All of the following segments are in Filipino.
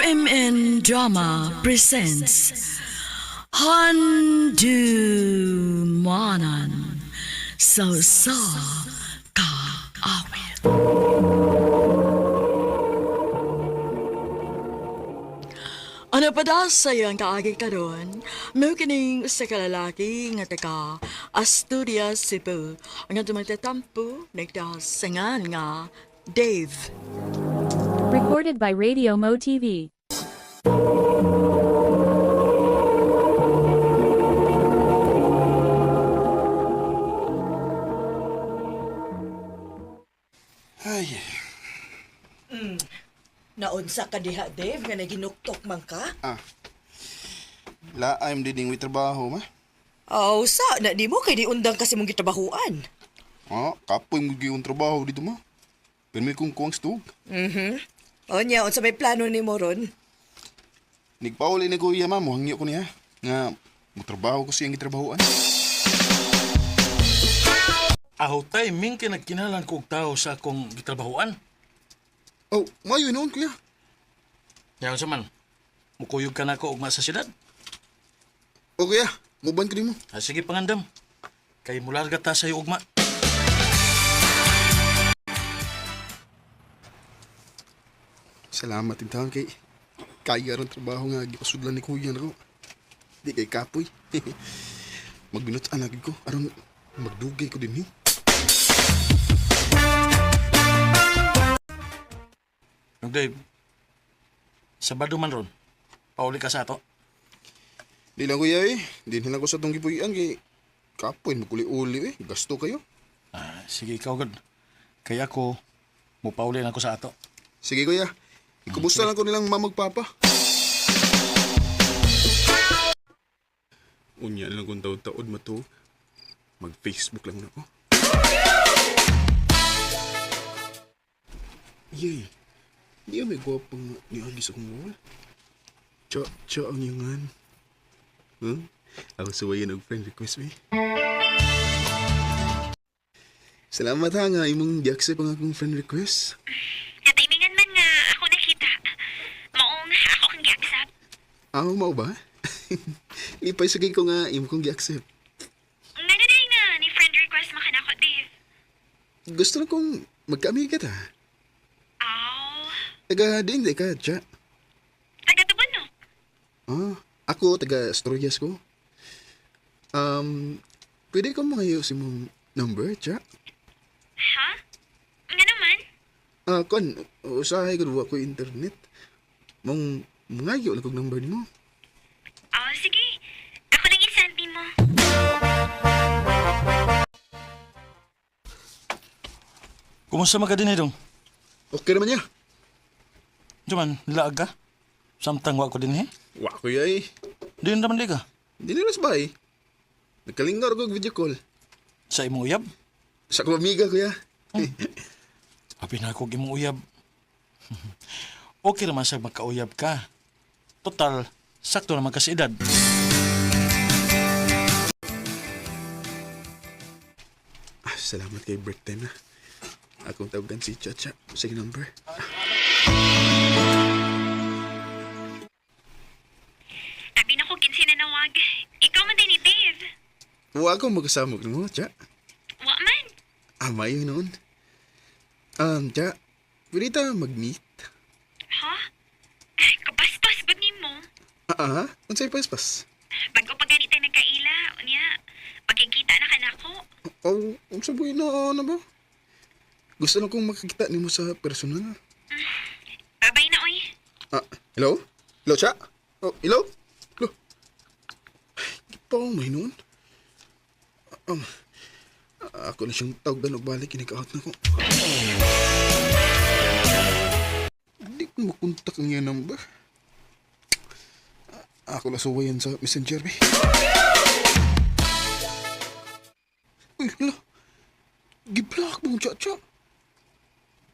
RMN Drama presents Handumanan So Ka Awit. Ano pa da sa'yo ang kaagi karon? May kining sa kalalaki nga taga Asturias, Cebu. Ang nga magtatampo, nagdasangan nga Dave. Recorded by Radio Mo TV. Ay, Naunsa ka diha, Dave, nga naginuktok man ka? laayam din with trabaho, ma. Aw, sa na di mo kay di undang kasi mong gitrabahuan. Kapoy mo yung trabaho dito, ma. Pero may kung kuwang stug. O niya, unsa may plano ni mo ron? Nagpauli na kuya, ma. Muhangyo ko niya. Nga, trabaho ko siyang gitrabahoan. Aho timing kay nagkinalan ko og tao sa akong gitrabahoan. Oh, mayo noon, kuya. Yaon sa man. Mukuyog ka na ako og sa syudad. O, kuya. Muban ko din mo. Sige pangandam. Kay mularga ta sa ugma. Salamat din taon kay kaya ron trabaho nga gipasudlan ni kuya na ko. Di kay kapoy. Magbinutan lagi ko. Aron magdugay ko din, Dave, Sabado man ron. Pauli ka sa ato. Di lang kuya Di lang ko sa tong gipuyan kay kapoy maguli-uli Gasto kayo. Sige ikaw gud. Kaya ako mupauli na ako sa ato. Sige kuya. Ikumusta lang ko nilang mamagpapa. Unya lang kung taod-taod mato. Mag-Facebook lang na ko. Yay. Di may gwapang niagi sa kong wall. Cha ang yangan. Ako suwayan og friend request me. Salamat ha nga imong di-accept ang akong friend request. Natimingan man nga ako nakita. Maong ako kang gi-accept. Mao ba? Lipay sagay ko nga imo kong gi-accept. Nga na din na ni friend request makanako, Dave. Gusto na kong magkaami ka ta. Aw, Taga din ka, Cha. taga-tubon no? Ako, taga Asturias ko. Pwede ko mangayo si mong number, Cha? Ha? Nga naman? Kon, usahay ko ko internet. Mong mangayo lang kong number ni mo. Aw, sige. Ako nang isend mo. Kumusta man ka din dong? Okay naman niya. Juman, nilaag ka? Samtang wa ko din Wa ko yay. Di naman di ka. Di nila sabay. Nagkalingar ko video call. Sa imong uyab. Sa ko amiga ko ya. Abi na ako imong uyab. Okay naman sa magkauyab ka. Total, sakto naman kasi edad. Salamat kay break time na. Akong tawagan si Chacha. Sige number. Abi na ko kinsi na nawag. Ikaw man din ni Dave. Wa ko magkasamog mo, Cha. Wa man. Mayo noon. Cha. Pwede ta mag-meet. Ha? Kapaspas ba ni mo? Unsay paspas? Bago pa ganito nagkaila, unya, pagkikita na ka na ako. Unsa ba na ba? Gusto na kong makakita nimo sa personal. Babay na, oy. Hello? Hello, Cha? Oh, hello? Hello? Di pa ako may noon. Ako na siyang tawagan og balik, kinikaot na ko. Di ko makontak ang yung number. Ako na suwayan sa messenger, be. Uy, hala. Giblock mo, Cha.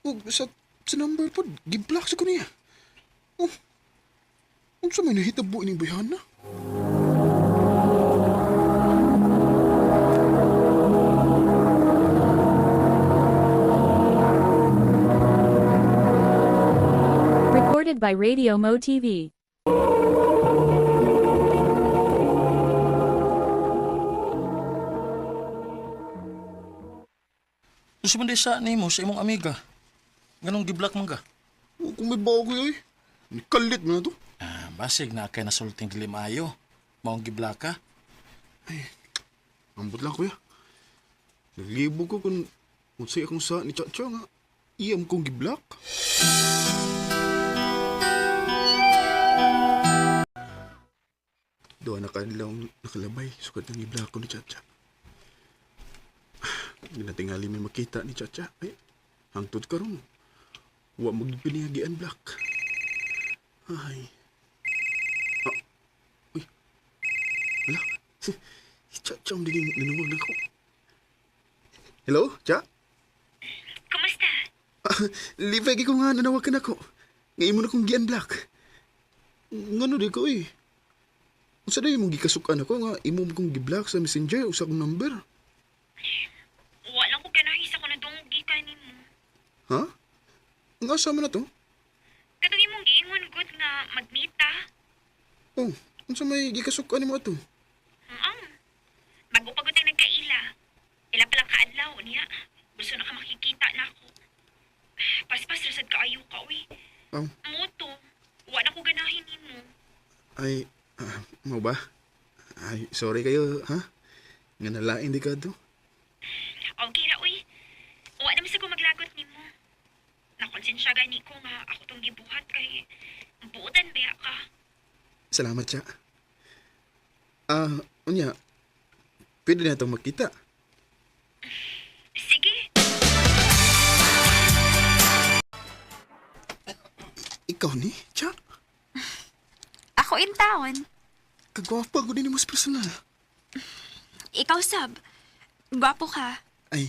O, sa number po, giblock sa ko niya. Sa may nahitabo ni Bayhana? Recorded by Radio Mo TV. Gusto man di sa nimo sa imong amiga. Ganong giblak man ka? O, kung may bago eh. Nikalit mo na to. Basig na kay nasulting dili maayo. Maong giblak ka. Ambot lang kuya. Naglibog ko kung say akong sa ni Chacha nga. Iyam kong giblak. Doon nakalabay. Sukat ng giblak ko ni Chacha. Hindi na tingali may makita ni Chacha. Ay, hangtod ka ron. Huwag magpinihagian black. Ay. Ah. Uy. Wala. Si Chacha ang dining nanawag na ko. Hello, Cha? Kumusta? Lipegi ko nga nanawag ka na ko. Ngayon mo na kong gian black. Ngano di ko eh. Kung saan mong gikasukan ako nga imo mo kong giblock sa messenger o sa akong number. Walang ko ganahis ako na dunggi ka ni mo. Ha? Nga sama na to? Katong imong giingon good nga magmita. Oh, kung saan may gikasukan mo ato? Bago pagod ang nagkaila. Ila palang kaadlaw niya. Gusto na ka makikita na ako. Paspas rasad ka ayaw ka, uy. Oh, Moto. Wala ko ganahin ni mo. ay, mo ba? Ay, sorry kayo, ha? Nga nalain di ka to. Okay ra, uy. Wala naman sa ko maglagot ni mo. Nakonsensya gani ko nga ako tong gibuhat kay buotan baya ka. Salamat siya. Unya, pwede na itong makita. Sige. Ikaw ni, Cha? Ako in town. Kagwapa ko din mo sa personal. Ikaw, Sab. Gwapo ka. Ay,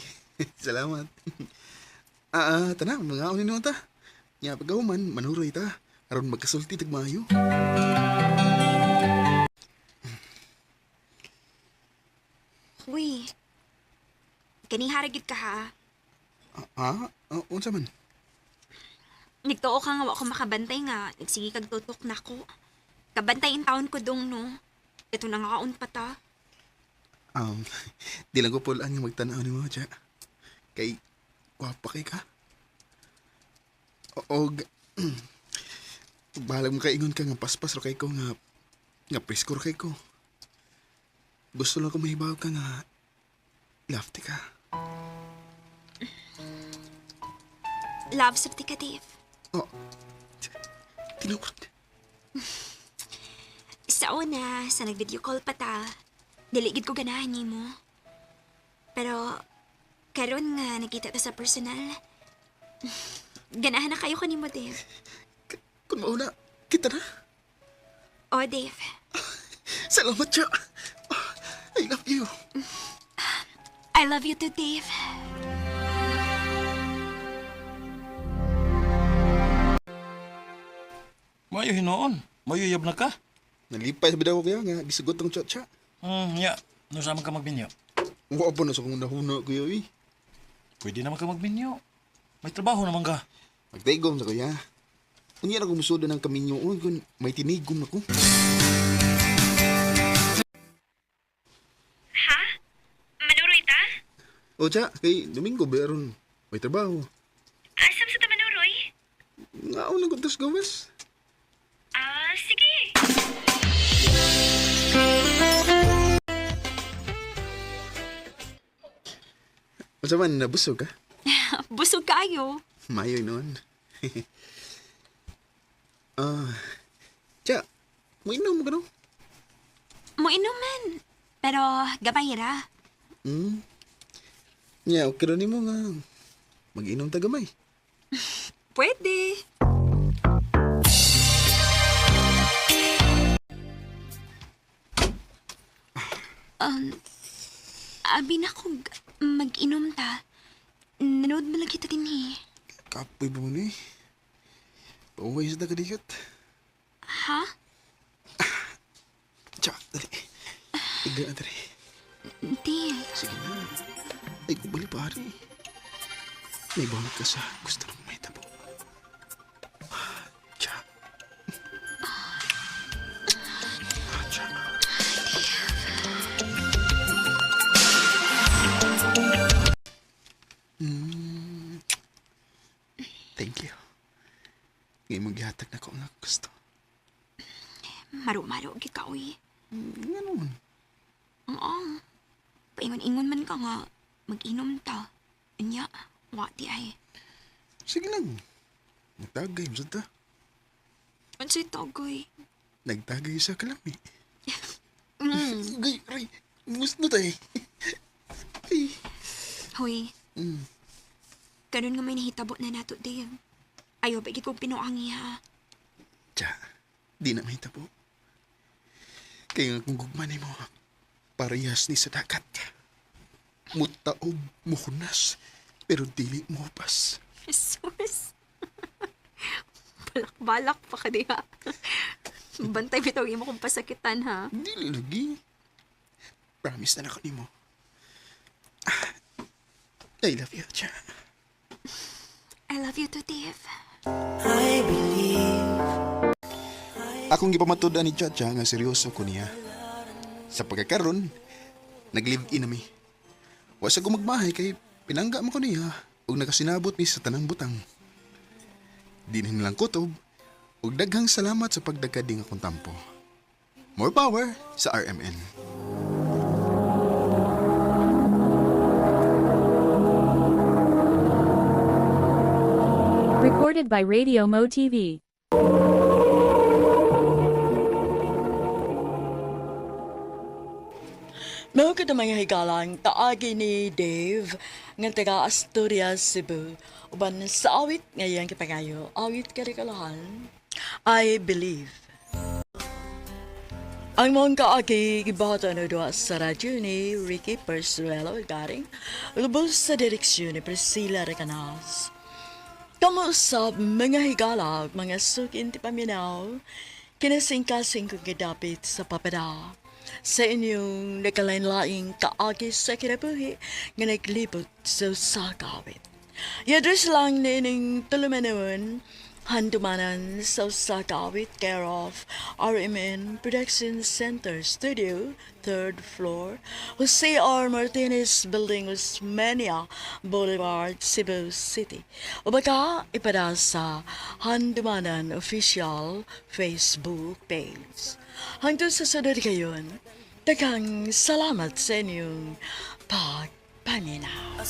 salamat. Tanang, mga unin naman ta. Nya pagkahuman, manuroy ta. Aron magkasulti tagmayo. Uy. Kaning haragid ka ha. Unsa man? Nagtuo ka nga wa ko makabantay nga. Nagsige kag tutok na ko. Kabantay in town ko dong no. Ito na nga kaun pa ta. Di lang ko pulaan nga magtanaw ni mo, Cha. Kay, gwapa kay ka. Bahalag mo kaingon ka nga paspas ro kay ko nga preskor kay ko. Gusto lang ko mahibaw ka nga lafty ka. Love sa ka, Dave. Oh, tinukot. Sa una, sa nag-video call pa ta, diligid ko ganahan ni mo. Pero, karon nga nakita ta sa personal, ganahan na kayo ko ni mo, Dave. Kung mauna, kita na. O, Dave. Salamat, Cha. I love you. I love you too, Dave. Mayo hinoon. Mayo yab na ka. Nalipay sa bidaw ko nga gisugot ng Cha. Ya. No sama ka magbinyo. Wa pa na sa kong nahuna kuya eh. Pwede naman ka magbinyo. May trabaho naman ka. Magtaigom sa kuya. Unya na kumusuda ng kaminyo kung may tinigom ako. Ha? Manuroy ta? O Cha, kay Domingo beron may trabaho. Asam sa ta manuroy? Nga ako lang kuntas gawas. Sige. Masa man, nabusog ka? Busog kayo. Mayoy noon. Cha, mo inom mo ka no? Mo inuman. Pero, gamay ra. Nya, okay rin mo nga. Mag-inom tagamay. Pwede. Abi na kong mag-inom ta. Nanood mo lang kita din eh. Kapoy ba mo ni? Pauway sa tagadikat. Ha? Cha, dali. Tignan na dali. Dave. Sige na. Ay, kubali pare. May bawal ka sa gusto ng may tabo. Cha, Ngayon mong gihatag na ko ang ako gusto. Maro-maro, gikaw eh. Ganun. Oo. Paingon-ingon man ka nga, mag-inom ta. Anya, wati ay. Sige lang. Nagtagay mo sa ta. Unsay tagoy? Nagtagay sa kalami. Mm. Gay, aray. Gusto na tayo. Ay. Hoy, Mm. karon nga may nahitabo na nato, Dave. Ayaw ba kong pinuangi ha? Tsa, di na mahita po. Kaya nga kung gugmanay mo, parehas ni sa dagat. Mutaob, muhunas, pero dili mo pas. Jesus. Balak-balak pa ka diha. Bantay bitaw mo kung pasakitan ha. Dili lagi. Promise na ako ni mo. I love you, Tsa. I love you too, Dave. Akong gipamatudan ni Chacha nga seryoso ko niya. Sa pagkakaroon, nag-live-in na mi. Wa sa gumagmahay kay pinangga mo ko niya ug nakasinabot mi sa tanang butang. Di na nilang kutob ug daghang salamat sa pagdagkading akong tampo. More power sa RMN. Recorded by Radio Mo TV. Mao ka mga higalang taagi ni Dave nga taga Asturias, Cebu. Uban sa awit ngayon kipangayo, awit karikalahan. I believe. Ang mga kaagi gibata na doa sa radyo ni Ricky Persuelo garing lubos sa direksyon ni Priscilla Recanas. Kamu sa mga higala, mga sukin ti paminaw, kinasingkasing kong gidapit sa papada. Sa inyong nakalain-laing kaagi sa kinabuhi nga naglibot sa sakawit. Yadres lang na ining tulumanawin, handumanan sa sakawit care of RMN Production Center Studio, 3rd floor, Jose R. Martinez Building, Osmeña Boulevard, Cebu City. O baka ipada sa Handumanan Official Facebook page. Hangtod sa sunod kayon, daghang salamat sa inyong pagpanginaw.